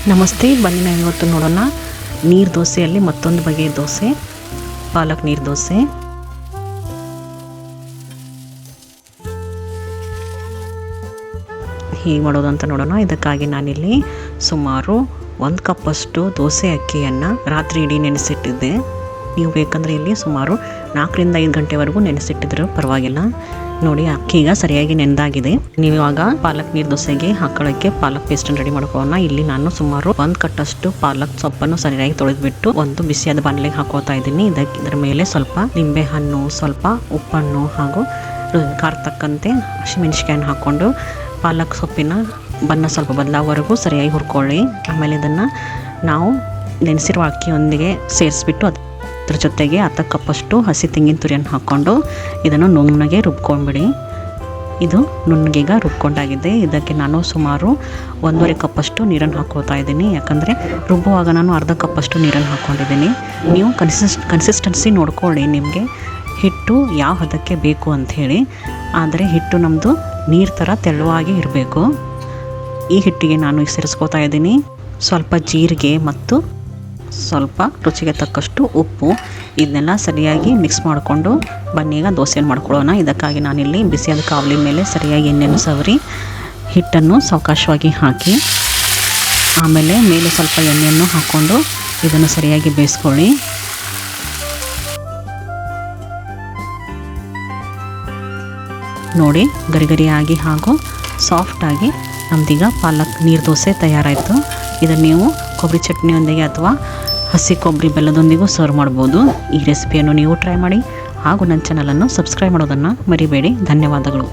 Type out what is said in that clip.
ನಮಸ್ತೆ, ಬನ್ನಿ ನಾವು ಇವತ್ತು ನೋಡೋಣ ನೀರು ದೋಸೆಯಲ್ಲಿ ಮತ್ತೊಂದು ಬಗೆಯ ದೋಸೆ, ಪಾಲಕ್ ನೀರು ದೋಸೆ. ಹೇಗೆ ಮಾಡೋದು ಅಂತ ನೋಡೋಣ. ಇದಕ್ಕಾಗಿ ನಾನಿಲ್ಲಿ ಸುಮಾರು 1 ಕಪ್ಪಷ್ಟು ದೋಸೆ ಅಕ್ಕಿಯನ್ನು ರಾತ್ರಿ ಇಡೀ ನೆನೆಸಿಟ್ಟಿದ್ದೆ. ನೀವು ಬೇಕಂದರೆ ಇಲ್ಲಿ ಸುಮಾರು 4 ರಿಂದ 5 ಗಂಟೆವರೆಗೂ ನೆನೆಸಿಟ್ಟಿದ್ರು ಪರವಾಗಿಲ್ಲ. ನೋಡಿ, ಅಕ್ಕಿ ಈಗ ಸರಿಯಾಗಿ ನೆಂದಾಗಿದೆ. ನೀವು ಇವಾಗ ಪಾಲಕ್ ನೀರು ದೋಸೆಗೆ ಹಾಕೊಳ್ಳೋಕ್ಕೆ ಪಾಲಕ್ ಪೇಸ್ಟನ್ನು ರೆಡಿ ಮಾಡ್ಕೊಳ್ಳೋಣ. ಇಲ್ಲಿ ನಾನು ಸುಮಾರು 1 ಕಟ್ಟಷ್ಟು ಪಾಲಕ್ ಸೊಪ್ಪನ್ನು ಸರಿಯಾಗಿ ತೊಳೆದ್ಬಿಟ್ಟು ಒಂದು ಬಿಸಿಯಾದ ಬಾಣಲೆಗೆ ಹಾಕೋತಾ ಇದ್ದೀನಿ. ಇದರ ಮೇಲೆ ಸ್ವಲ್ಪ ನಿಂಬೆ ಹಣ್ಣು, ಸ್ವಲ್ಪ ಉಪ್ಪನ್ನು ಹಾಗೂ ಖಾರ ತಕ್ಕಂತೆ ಹಸಿಮೆಣಸಿನಕಾಯನ್ನು ಹಾಕ್ಕೊಂಡು ಪಾಲಕ್ ಸೊಪ್ಪಿನ ಬಣ್ಣ ಸ್ವಲ್ಪ ಬದಲಾಗೋವರೆಗೂ ಸರಿಯಾಗಿ ಹುರ್ಕೊಳ್ಳಿ. ಆಮೇಲೆ ಇದನ್ನು ನಾವು ನೆನೆಸಿರುವ ಅಕ್ಕಿಯೊಂದಿಗೆ ಸೇರಿಸ್ಬಿಟ್ಟು ಅದ್ರ ಜೊತೆಗೆ 10 ಕಪ್ಪಷ್ಟು ಹಸಿ ತೆಂಗಿನ ತುರಿಯನ್ನು ಹಾಕ್ಕೊಂಡು ಇದನ್ನು ನುಣ್ಣಗೆ ರುಬ್ಕೊಂಡ್ಬಿಡಿ. ಇದು ನುಣ್ಣಗೀಗ ರುಬ್ಕೊಂಡಾಗಿದೆ. ಇದಕ್ಕೆ ನಾನು ಸುಮಾರು 1.5 ಕಪ್ಪಷ್ಟು ನೀರನ್ನು ಹಾಕ್ಕೋತಾ ಇದ್ದೀನಿ. ಯಾಕಂದರೆ ರುಬ್ಬುವಾಗ ನಾನು ಅರ್ಧ ಕಪ್ಪಷ್ಟು ನೀರನ್ನು ಹಾಕ್ಕೊಂಡಿದ್ದೀನಿ. ನೀವು ಕನ್ಸಿಸ್ಟೆನ್ಸಿ ನೋಡ್ಕೊಳ್ಳಿ, ನಿಮಗೆ ಹಿಟ್ಟು ಯಾವ ಹದಕ್ಕೆ ಬೇಕು ಅಂಥೇಳಿ. ಆದರೆ ಹಿಟ್ಟು ನಮ್ಮದು ನೀರು ಥರ ತೆಳುವಾಗಿ ಇರಬೇಕು. ಈ ಹಿಟ್ಟಿಗೆ ನಾನು ಸೇರಿಸ್ಕೋತಾ ಇದ್ದೀನಿ ಸ್ವಲ್ಪ ಜೀರಿಗೆ ಮತ್ತು ಸ್ವಲ್ಪ ರುಚಿಗೆ ತಕ್ಕಷ್ಟು ಉಪ್ಪು. ಇದನ್ನೆಲ್ಲ ಸರಿಯಾಗಿ ಮಿಕ್ಸ್ ಮಾಡಿಕೊಂಡು ಬನ್ನೀಗ ದೋಸೆಯನ್ನು ಮಾಡ್ಕೊಳ್ಳೋಣ. ಇದಕ್ಕಾಗಿ ನಾನಿಲ್ಲಿ ಬಿಸಿಯಾದ ಕಾವಲಿ ಮೇಲೆ ಸರಿಯಾಗಿ ಎಣ್ಣೆಯನ್ನು ಸವರಿ ಹಿಟ್ಟನ್ನು ಸಾವಕಾಶವಾಗಿ ಹಾಕಿ ಆಮೇಲೆ ಮೇಲೆ ಸ್ವಲ್ಪ ಎಣ್ಣೆಯನ್ನು ಹಾಕ್ಕೊಂಡು ಇದನ್ನು ಸರಿಯಾಗಿ ಬೇಯಿಸ್ಕೊಳ್ಳಿ. ನೋಡಿ, ಗರಿಗರಿಯಾಗಿ ಹಾಗೂ ಸಾಫ್ಟಾಗಿ ನಮ್ದೀಗ ಪಾಲಕ್ ನೀರು ದೋಸೆ ತಯಾರಾಯಿತು. ಇದನ್ನು ನೀವು ಕೊಬ್ಬರಿ ಚಟ್ನಿಯೊಂದಿಗೆ ಅಥವಾ ಹಸಿ ಕೊಬ್ಬರಿ ಬೆಲ್ಲದೊಂದಿಗೂ ಸರ್ವ್ ಮಾಡ್ಬೋದು. ಈ ರೆಸಿಪಿಯನ್ನು ನೀವು ಟ್ರೈ ಮಾಡಿ ಹಾಗೂ ನನ್ನ ಚಾನಲನ್ನು ಸಬ್ಸ್ಕ್ರೈಬ್ ಮಾಡೋದನ್ನು ಮರಿಬೇಡಿ. ಧನ್ಯವಾದಗಳು.